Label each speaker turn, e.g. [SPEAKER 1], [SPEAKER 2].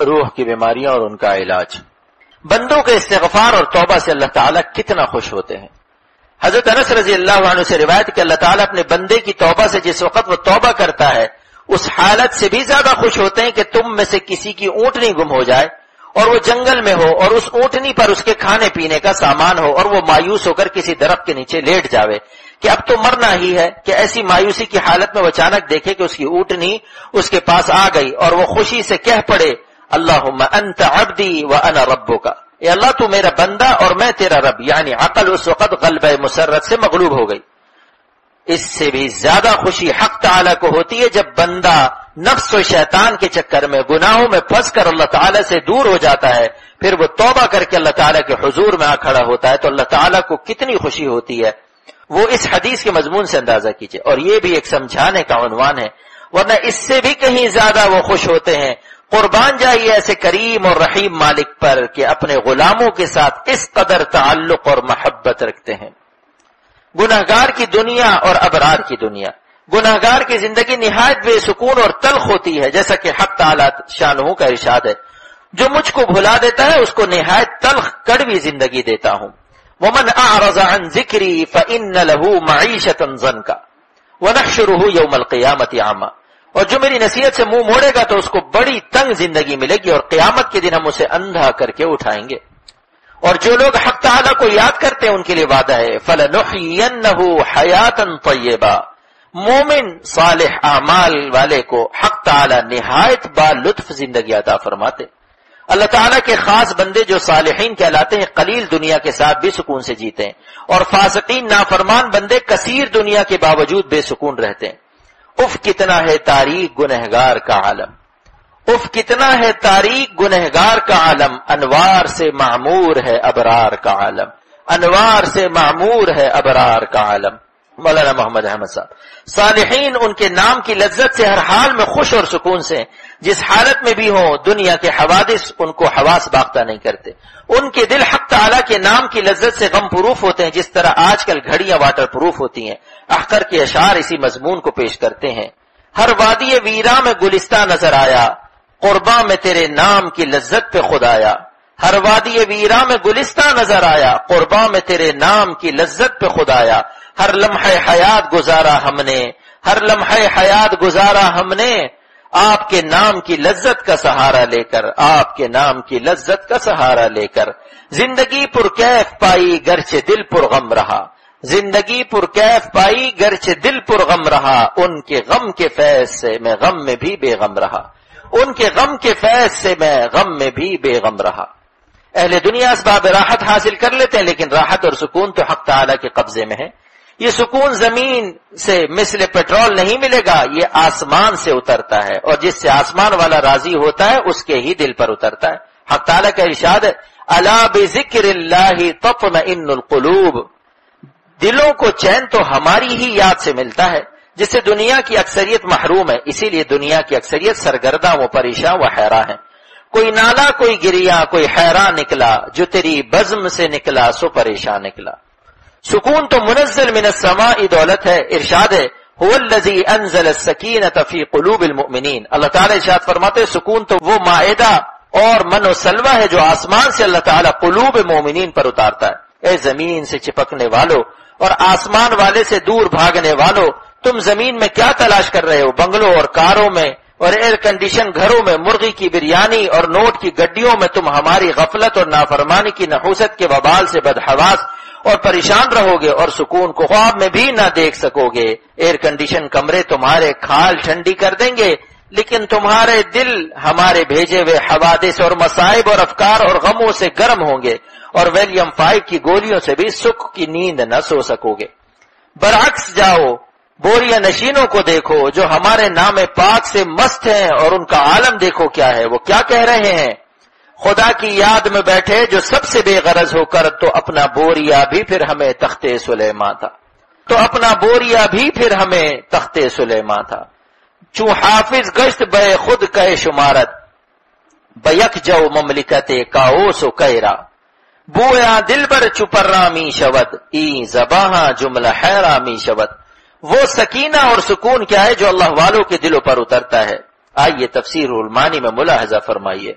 [SPEAKER 1] روح کی بیماریاں اور ان کا علاج۔ بندوں کے استغفار اور توبہ سے اللہ تعالیٰ کتنا خوش ہوتے ہیں۔ حضرت انس رضی اللہ عنہ سے روایت کہ اللہ تعالیٰ اپنے بندے کی توبہ سے جس وقت وہ توبہ کرتا ہے اس حالت سے بھی زیادہ خوش ہوتے ہیں کہ تم میں سے کسی کی اونٹنی گم ہو جائے اور وہ جنگل میں ہو اور اس اونٹنی پر اس کے کھانے پینے کا سامان ہو اور وہ مایوس ہو کر کسی درخت کے نیچے لیٹ جاوے کہ اب تو مرنا ہی ہے، کہ ایسی مایوسی کی حالت میں وہ اچانک دیکھے کہ اس کی اونٹنی اس کے پاس آ گئی اور وہ خوشی سے کہہ پڑے اللہم انت عبدی وانا ربک، اے اللہ تو میرا بندہ اور میں تیرا رب، یعنی عقل اس وقت غلبہ مسرت سے مغلوب ہو گئی۔ اس سے بھی زیادہ خوشی حق تعالیٰ کو ہوتی ہے جب بندہ نفس و شیطان کے چکر میں گناہوں میں پھنس کر اللہ تعالیٰ سے دور ہو جاتا ہے، پھر وہ توبہ کر کے اللہ تعالیٰ کے حضور میں آ کھڑا ہوتا ہے تو اللہ تعالیٰ کو کتنی خوشی ہوتی ہے، وہ اس حدیث کے مضمون سے اندازہ کیجئے۔ اور یہ بھی ایک سمجھانے کا عنوان ہے، ورنہ اس سے بھی کہیں زیادہ وہ خوش ہوتے ہیں۔ قربان جائیے ایسے کریم اور رحیم مالک پر کہ اپنے غلاموں کے ساتھ اس قدر تعلق اور محبت رکھتے ہیں۔ گناہگار کی دنیا اور ابرار کی دنیا، گناہگار کی زندگی نہایت بے سکون اور تلخ ہوتی ہے، جیسا کہ حق تعالیٰ شانہ کا ارشاد ہے جو مجھ کو بھلا دیتا ہے اس کو نہایت تلخ کڑوی زندگی دیتا ہوں۔ وَمَنْ أَعْرَضَ عَنْ ذِكْرِي فَإِنَّ لَهُ مَعِيشَةً ضَنْكَ وَنَحْشُرُهُ يَوْمَ الْقِيَامَةِ أَعْمَى، اور جو میری نصیحت سے منہ موڑے گا تو اس کو بڑی تنگ زندگی ملے گی اور قیامت کے دن ہم اسے اندھا کر کے اٹھائیں گے۔ اور جو لوگ حق تعالیٰ کو یاد کرتے ہیں ان کے لیے وعدہ ہے فَلَنُحْيِيَنَّهُ حَيَاةً طَيِّبَةً، مومن صالح اعمال والے کو حق تعالیٰ نہایت با لطف زندگی عطا فرماتے۔ اللہ تعالیٰ کے خاص بندے جو صالحین کہلاتے ہیں قلیل دنیا کے ساتھ بھی سکون سے جیتے ہیں، اور فاسقین نافرمان بندے کثیر دنیا کے باوجود بے سکون رہتے ہیں۔ اف کتنا ہے تاریک گنہگار کا عالم، اف کتنا ہے تاریک گنہگار کا عالم، انوار سے معمور ہے ابرار کا عالم، انوار سے معمور ہے ابرار کا عالم۔ مولانا محمد احمد صاحب، صالحین ان کے نام کی لذت سے ہر حال میں خوش اور سکون سے، جس حالت میں بھی ہوں دنیا کے حوادث ان کو حواس باختہ نہیں کرتے، ان کے دل حق تعالیٰ کے نام کی لذت سے غم پروف ہوتے ہیں، جس طرح آج کل گھڑیاں واٹر پروف ہوتی ہیں۔ احقر کے اشعار اسی مضمون کو پیش کرتے ہیں۔ ہر وادی ویراں میں گلستہ نظر آیا، قرباں میں تیرے نام کی لذت پہ خود آیا۔ ہر وادی ویراں میں گلستہ نظر آیا، قرباں میں تیرے نام کی لذت پہ خود آیا۔ ہر لمحہ حیات گزارا ہم نے، ہر لمحہ حیات گزارا ہم نے، آپ کے نام کی لذت کا سہارا لے کر، آپ کے نام کی لذت کا سہارا لے کر۔ زندگی پر کیف پائی گرچہ دل پر غم رہا، زندگی پر کیف پائی گرچہ دل پر غم رہا، ان کے غم کے فیض سے میں غم میں بھی بے غم رہا، ان کے غم کے فیض سے میں غم میں بھی بے غم رہا۔ اہل دنیا اسباب راحت حاصل کر لیتے ہیں لیکن راحت اور سکون تو حق تعالیٰ کے قبضے میں ہے۔ یہ سکون زمین سے مثل پیٹرول نہیں ملے گا، یہ آسمان سے اترتا ہے، اور جس سے آسمان والا راضی ہوتا ہے اس کے ہی دل پر اترتا ہے۔ حق تعالیٰ کا ارشاد ہے الا بذکر اللہ تطمئن القلوب، دلوں کو چین تو ہماری ہی یاد سے ملتا ہے، جس سے دنیا کی اکثریت محروم ہے، اسی لیے دنیا کی اکثریت سرگرداں و پریشاں و حیراں ہے۔ کوئی نالا کوئی گریا کوئی حیراں نکلا، جو تیری بزم سے نکلا سو پریشان نکلا۔ سکون تو منزل من السماء دولت ہے، ارشاد ہے هو الذی انزل السکینۃ فی قلوب المؤمنین، اللہ تعالیٰ ارشاد فرماتے سکون تو وہ مائدہ اور من و سلوہ ہے جو آسمان سے اللہ تعالیٰ قلوب مومنین پر اتارتا ہے۔ اے زمین سے چپکنے والو اور آسمان والے سے دور بھاگنے والو، تم زمین میں کیا تلاش کر رہے ہو؟ بنگلوں اور کاروں میں اور ایئر کنڈیشن گھروں میں، مرغی کی بریانی اور نوٹ کی گڈیوں میں تم ہماری غفلت اور نافرمانی کی نحوست کے وبال سے بدحواس اور پریشان رہو گے، اور سکون کو خواب میں بھی نہ دیکھ سکو گے۔ ایئر کنڈیشن کمرے تمہارے کھال ٹھنڈی کر دیں گے لیکن تمہارے دل ہمارے بھیجے ہوئے حوادث اور مصائب اور افکار اور غموں سے گرم ہوں گے، اور ویلیم 5 کی گولیوں سے بھی سکھ کی نیند نہ سو سکو گے۔ برعکس جاؤ، بوریا نشینوں کو دیکھو جو ہمارے نام پاک سے مست ہیں، اور ان کا عالم دیکھو کیا ہے، وہ کیا کہہ رہے ہیں۔ خدا کی یاد میں بیٹھے جو سب سے بے غرض ہو کر، تو اپنا بوریا بھی پھر ہمیں تختے سلیماں تھا، تو اپنا بوریا بھی پھر ہمیں تختے سلیماں تھا۔ چوں حافظ گشت بے خود کہ شمارت، بیک جو مملکت کاؤس و کیرا، بویا دل بر چپرا می شود، ای زباں جملہ حیرا می شود۔ وہ سکینہ اور سکون کیا ہے جو اللہ والوں کے دلوں پر اترتا ہے؟ آئیے تفسیر المانی میں ملاحظہ فرمائیے۔